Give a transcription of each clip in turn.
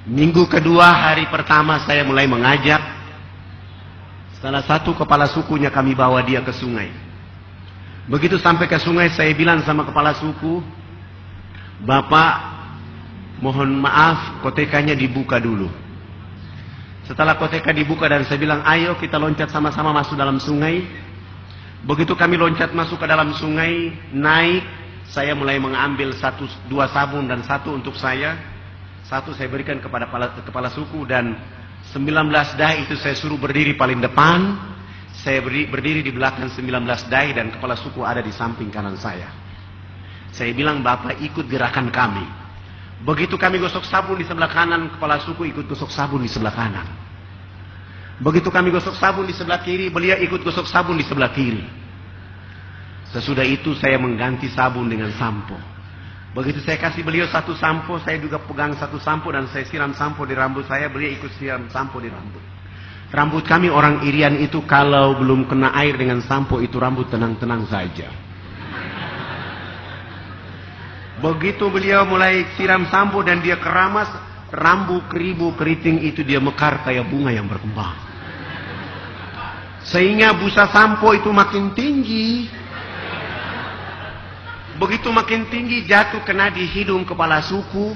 Minggu kedua, hari pertama saya mulai mengajak. Salah satu kepala sukunya kami bawa dia ke sungai. Begitu sampai ke sungai, saya bilang sama kepala suku, Bapak, mohon maaf, kotekanya dibuka dulu. Setelah koteka dibuka dan saya bilang, ayo kita loncat sama-sama masuk dalam sungai. Begitu kami loncat masuk ke dalam sungai, naik, saya mulai mengambil dua sabun dan satu untuk saya. Satu saya berikan kepada kepala suku dan 19 dai itu saya suruh berdiri paling depan. Saya berdiri di belakang 19 dai dan kepala suku ada di samping kanan saya. Saya bilang, Bapak ikut gerakan kami. Begitu kami gosok sabun di sebelah kanan, kepala suku ikut gosok sabun di sebelah kanan. Begitu kami gosok sabun di sebelah kiri, beliau ikut gosok sabun di sebelah kiri. Sesudah itu saya mengganti sabun dengan sampo. Begitu saya kasih beliau satu sampo, saya juga pegang satu sampo dan saya siram sampo di rambut saya, beliau ikut siram sampo di rambut. Rambut kami orang Irian itu kalau belum kena air dengan sampo itu rambut tenang-tenang saja. Begitu beliau mulai siram sampo dan dia keramas, rambut keribu keriting itu dia mekar kayak bunga yang berkembang. Sehingga busa sampo itu makin tinggi. Begitu makin tinggi jatuh kena di hidung kepala suku.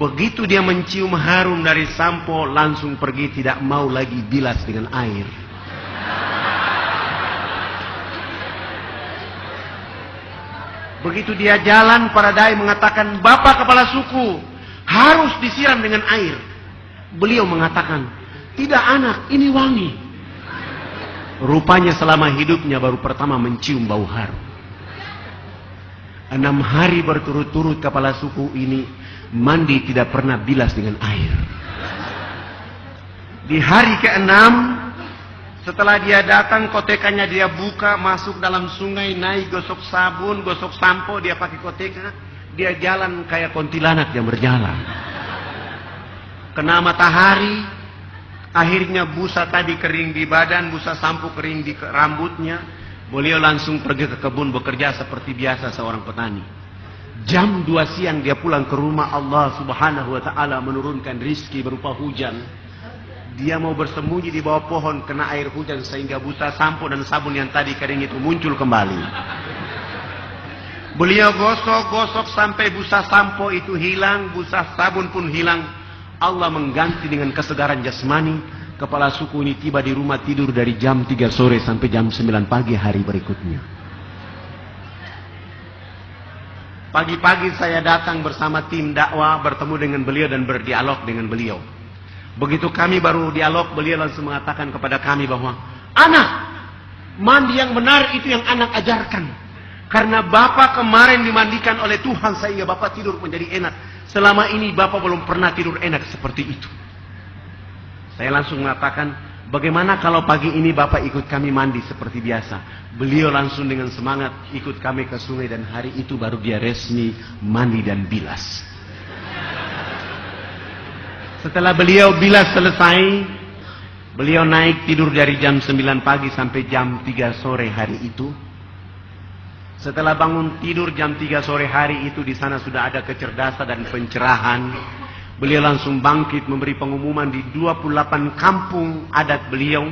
Begitu dia mencium harum dari sampo langsung pergi, tidak mau lagi bilas dengan air. Begitu dia jalan, para dai mengatakan, Bapak kepala suku harus disiram dengan air. Beliau mengatakan, tidak anak, ini wangi. Rupanya selama hidupnya baru pertama mencium bau harum. 6 hari berturut-turut kepala suku ini mandi tidak pernah bilas dengan air. Di hari ke-6 setelah dia datang, kotekanya dia buka, masuk dalam sungai, naik gosok sabun, gosok sampo, dia pakai koteka, dia jalan kayak kuntilanak yang berjalan. Kena matahari, akhirnya busa tadi kering di badan, busa sampo kering di rambutnya. Beliau langsung pergi ke kebun bekerja seperti biasa seorang petani. Jam 2 siang dia pulang ke rumah, Allah subhanahu wa ta'ala menurunkan rizki berupa hujan. Dia mau bersembunyi di bawah pohon, kena air hujan sehingga busa sampo dan sabun yang tadi kering itu muncul kembali. Beliau gosok-gosok sampai busa sampo itu hilang, busa sabun pun hilang. Allah mengganti dengan kesegaran jasmani. Kepala suku ini tiba di rumah tidur dari jam 3 sore sampai jam 9 pagi hari berikutnya. Pagi-pagi saya datang bersama tim dakwah, bertemu dengan beliau dan berdialog dengan beliau. Begitu kami baru dialog, beliau langsung mengatakan kepada kami bahwa, anak, mandi yang benar itu yang anak ajarkan. Karena Bapak kemarin dimandikan oleh Tuhan sehingga Bapak tidur menjadi enak. Selama ini Bapak belum pernah tidur enak seperti itu. Saya langsung mengatakan, bagaimana kalau pagi ini Bapak ikut kami mandi seperti biasa? Beliau langsung dengan semangat ikut kami ke sungai dan hari itu baru dia resmi mandi dan bilas. Setelah beliau bilas selesai, beliau naik tidur dari jam 9 pagi sampai jam 3 sore hari itu. Setelah bangun tidur jam 3 sore hari itu, di sana sudah ada kecerdasan dan pencerahan. Beliau langsung bangkit memberi pengumuman di 28 kampung adat beliau.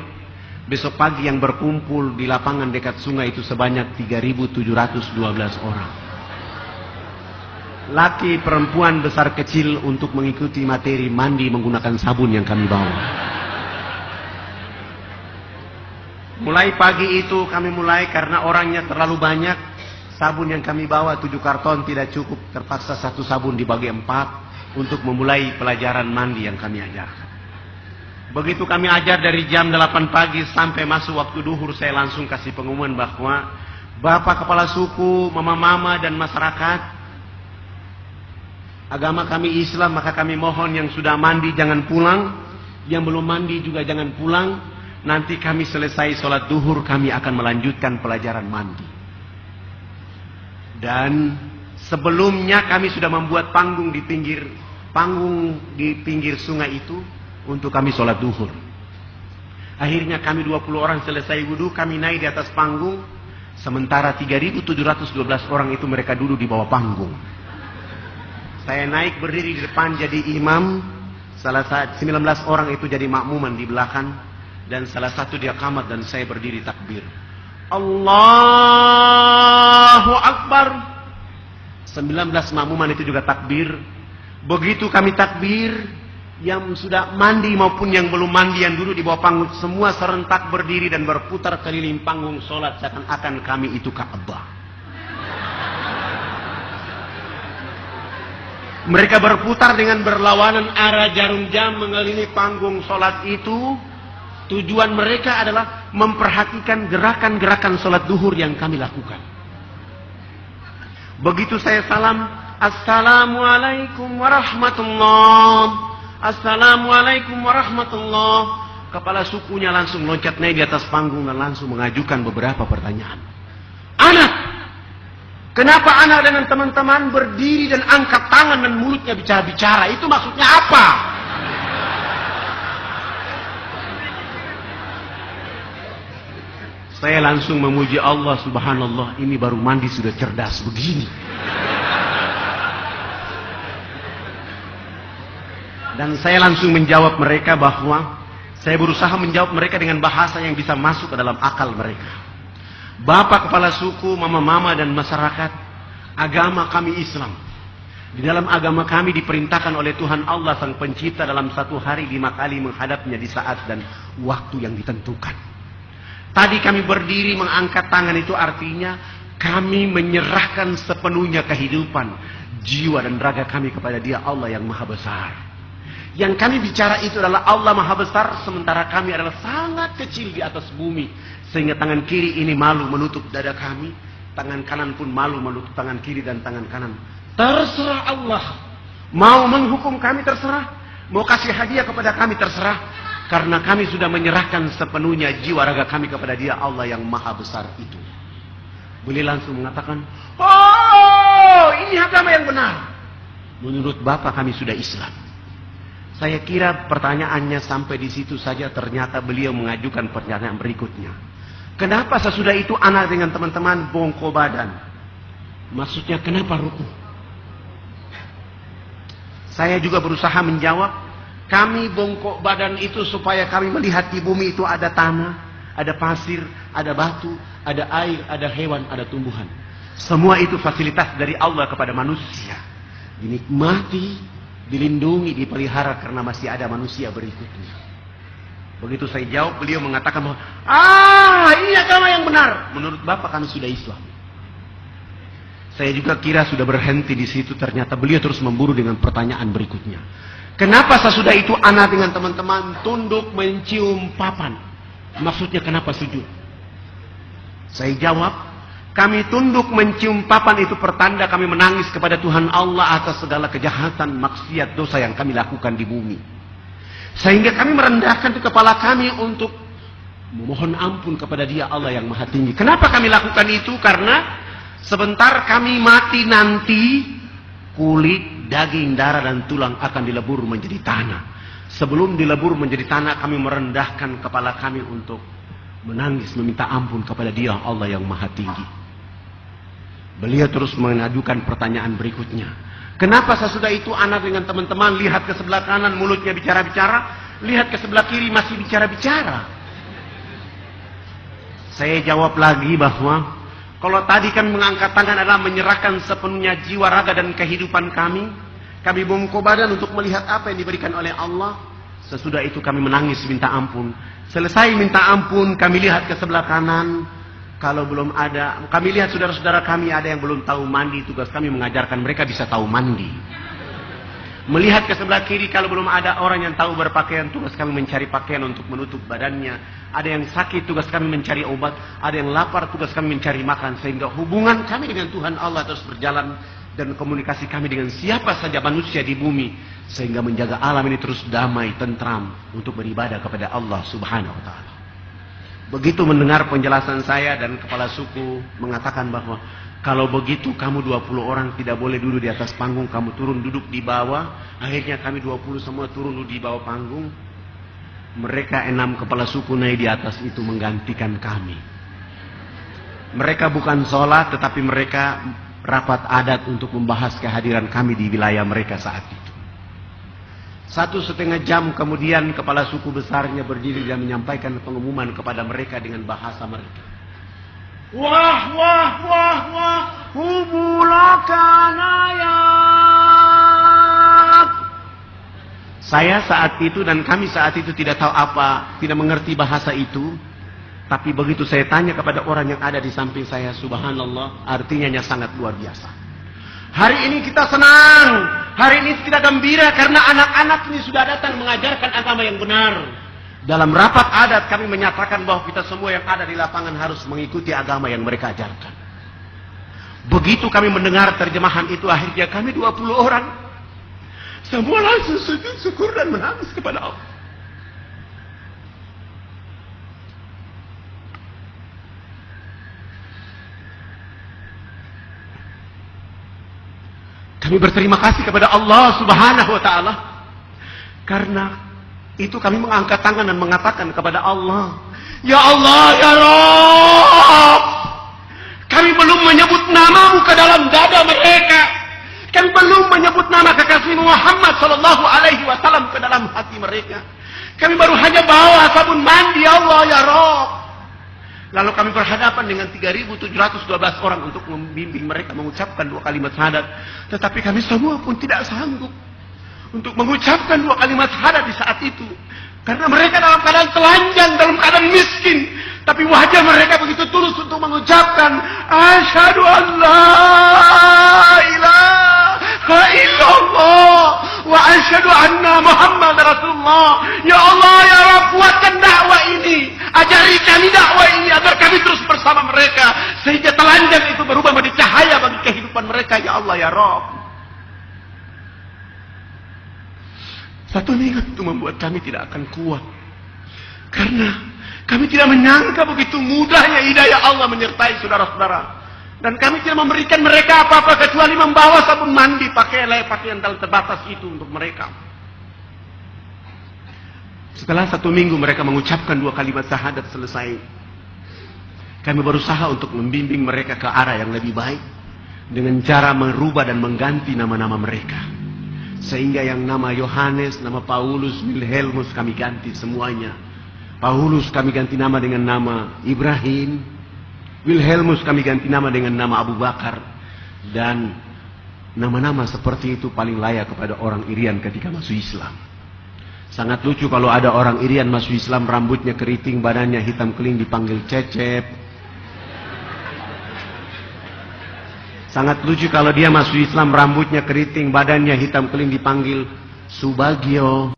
Besok pagi yang berkumpul di lapangan dekat sungai itu sebanyak 3.712 orang. Laki, perempuan, besar kecil untuk mengikuti materi mandi menggunakan sabun yang kami bawa. Mulai pagi itu kami mulai karena orangnya terlalu banyak. Sabun yang kami bawa 7 karton tidak cukup. Terpaksa satu sabun dibagi 4. Untuk memulai pelajaran mandi yang kami ajarkan. Begitu kami ajar dari jam 8 pagi sampai masuk waktu duhur, saya langsung kasih pengumuman bahwa Bapak kepala suku, mama-mama dan masyarakat, agama kami Islam, maka kami mohon yang sudah mandi jangan pulang, yang belum mandi juga jangan pulang. Nanti kami selesai sholat duhur, kami akan melanjutkan pelajaran mandi. Dan sebelumnya kami sudah membuat panggung di pinggir sungai itu untuk kami sholat duhur. Akhirnya kami 20 orang selesai wudhu, kami naik di atas panggung. Sementara 3.712 orang itu mereka duduk di bawah panggung. Saya naik berdiri di depan jadi imam. 19 orang itu jadi makmuman di belakang, dan salah satu dia qamat dan saya berdiri takbir. Allahu Akbar. 19 makmuman itu juga takbir. Begitu kami takbir, yang sudah mandi maupun yang belum mandi, yang duduk di bawah panggung, semua serentak berdiri dan berputar keliling panggung sholat seakan-akan kami itu Ka'bah. Mereka berputar dengan berlawanan arah jarum jam mengelilingi panggung sholat itu. Tujuan mereka adalah memperhatikan gerakan-gerakan sholat duhur yang kami lakukan. Begitu saya salam, Assalamualaikum warahmatullah. Assalamualaikum warahmatullah. Kepala sukunya langsung loncat naik di atas panggung dan langsung mengajukan beberapa pertanyaan. Anak, kenapa anak dengan teman-teman berdiri dan angkat tangan dan mulutnya bicara-bicara? Itu maksudnya apa? Saya langsung memuji Allah, subhanallah, ini baru mandi sudah cerdas begini. Dan saya langsung menjawab mereka bahwa saya berusaha menjawab mereka dengan bahasa yang bisa masuk ke dalam akal mereka. Bapak kepala suku, mama-mama dan masyarakat, agama kami Islam. Di dalam agama kami diperintahkan oleh Tuhan Allah Sang Pencipta dalam satu hari 5 kali menghadapnya di saat dan waktu yang ditentukan. Tadi kami berdiri mengangkat tangan, itu artinya kami menyerahkan sepenuhnya kehidupan, jiwa dan raga kami kepada Dia Allah yang Maha Besar. Yang kami bicara itu adalah Allah Maha Besar, sementara kami adalah sangat kecil di atas bumi. Sehingga tangan kiri ini malu menutup dada kami, tangan kanan pun malu menutup tangan kiri dan tangan kanan. Terserah Allah. Mau menghukum kami terserah, mau kasih hadiah kepada kami terserah. Karena kami sudah menyerahkan sepenuhnya jiwa raga kami kepada Dia Allah yang Maha Besar itu. Beliau langsung mengatakan, oh, ini agama yang benar. Menurut Bapak kami sudah Islam. Saya kira pertanyaannya sampai di situ saja, ternyata beliau mengajukan pertanyaan berikutnya. Kenapa sesudah itu anak dengan teman-teman bongkok badan? Maksudnya kenapa ruku? Saya juga berusaha menjawab, kami bongkok badan itu supaya kami melihat di bumi itu ada tanah, ada pasir, ada batu, ada air, ada hewan, ada tumbuhan. Semua itu fasilitas dari Allah kepada manusia. Dinikmati, dilindungi, dipelihara karena masih ada manusia berikutnya. Begitu saya jawab, beliau mengatakan bahwa, ini agama yang benar. Menurut Bapak kami sudah Islam. Saya juga kira sudah berhenti di situ, ternyata beliau terus memburu dengan pertanyaan berikutnya. Kenapa sesudah itu anak dengan teman-teman tunduk mencium papan? Maksudnya kenapa sujud? Saya jawab, kami tunduk mencium papan itu pertanda kami menangis kepada Tuhan Allah atas segala kejahatan, maksiat, dosa yang kami lakukan di bumi. Sehingga kami merendahkan kepala kami untuk memohon ampun kepada Dia Allah yang Maha Tinggi. Kenapa kami lakukan itu? Karena sebentar kami mati nanti, kulit, daging, darah dan tulang akan dilebur menjadi tanah. Sebelum dilebur menjadi tanah, kami merendahkan kepala kami untuk menangis, meminta ampun kepada Dia Allah yang Maha Tinggi. Beliau terus mengajukan pertanyaan berikutnya. Kenapa sesudah itu anak dengan teman-teman lihat ke sebelah kanan mulutnya bicara-bicara, lihat ke sebelah kiri masih bicara-bicara? Saya jawab lagi bahwa kalau tadi kan mengangkat tangan adalah menyerahkan sepenuhnya jiwa, raga dan kehidupan kami. Kami bongkok badan untuk melihat apa yang diberikan oleh Allah. Sesudah itu kami menangis minta ampun. Selesai minta ampun, kami lihat ke sebelah kanan. Kalau belum ada, kami lihat saudara-saudara kami ada yang belum tahu mandi. Tugas kami mengajarkan mereka bisa tahu mandi. Melihat ke sebelah kiri, kalau belum ada orang yang tahu berpakaian, tugas kami mencari pakaian untuk menutup badannya. Ada yang sakit, tugas kami mencari obat. Ada yang lapar, tugas kami mencari makan. Sehingga hubungan kami dengan Tuhan Allah terus berjalan. Dan komunikasi kami dengan siapa saja manusia di bumi. Sehingga menjaga alam ini terus damai, tentram. Untuk beribadah kepada Allah subhanahu wa ta'ala. Begitu mendengar penjelasan saya dan kepala suku mengatakan bahwa kalau begitu kamu 20 orang tidak boleh duduk di atas panggung, kamu turun duduk di bawah. Akhirnya kami 20 semua turun duduk di bawah panggung. Mereka 6 kepala suku naik di atas itu menggantikan kami. Mereka bukan sholat, tetapi mereka rapat adat untuk membahas kehadiran kami di wilayah mereka saat itu. 1,5 jam kemudian kepala suku besarnya berdiri dan menyampaikan pengumuman kepada mereka dengan bahasa mereka. Wah, wah, wah, wah, hubulakanayat. Saya saat itu dan kami saat itu tidak tahu apa, tidak mengerti bahasa itu. Tapi begitu saya tanya kepada orang yang ada di samping saya, subhanallah, artinya sangat luar biasa. Hari ini kita senang, hari ini kita gembira karena anak-anak ini sudah datang mengajarkan agama yang benar. Dalam rapat adat kami menyatakan bahwa kita semua yang ada di lapangan harus mengikuti agama yang mereka ajarkan. Begitu kami mendengar terjemahan itu, akhirnya kami 20 orang semua langsung sujud syukur dan menangis kepada Allah. Kami berterima kasih kepada Allah Subhanahu wa Ta'ala. Karena itu kami mengangkat tangan dan mengatakan kepada Allah, Ya Allah, Ya Rabb, kami belum menyebut namamu ke dalam dada mereka. Kami belum menyebut nama kekasih Muhammad Sallallahu Alaihi Wasallam ke dalam hati mereka. Kami baru hanya bawa sabun mandi, Ya Allah, Ya Rabb. Lalu kami berhadapan dengan 3.712 orang untuk membimbing mereka mengucapkan 2 kalimat syahadat. Tetapi kami semua pun tidak sanggup untuk mengucapkan 2 kalimat syahadat di saat itu. Karena mereka dalam keadaan telanjang, dalam keadaan miskin. Tapi wajah mereka begitu tulus untuk mengucapkan Asyhadu an la ilaha illallah wa asyhadu anna Muhammad Rasulullah. Ya Allah, Ya Rabb, kuatkan dakwah ini. Ajari kami dakwah ini agar kami terus bersama mereka. Sehingga telanjang itu berubah menjadi cahaya bagi kehidupan mereka. Ya Allah, Ya Rabb. Satu minggu itu membuat kami tidak akan kuat. Karena kami tidak menyangka begitu mudahnya hidayah Allah menyertai saudara-saudara. Dan kami tidak memberikan mereka apa-apa kecuali membawa sabun mandi, pakaian terbatas itu untuk mereka. Setelah 1 minggu mereka mengucapkan 2 kalimat syahadat selesai. Kami berusaha untuk membimbing mereka ke arah yang lebih baik. Dengan cara merubah dan mengganti nama-nama mereka. Sehingga yang nama Yohanes, nama Paulus, Wilhelmus kami ganti semuanya. Paulus kami ganti nama dengan nama Ibrahim. Wilhelmus kami ganti nama dengan nama Abu Bakar. Dan nama-nama seperti itu paling layak kepada orang Irian ketika masuk Islam. Sangat lucu kalau ada orang Irian masuk Islam, rambutnya keriting, badannya hitam keling, dipanggil Cecep. Sangat lucu kalau dia masuk Islam, rambutnya keriting, badannya hitam keling, dipanggil Subagio.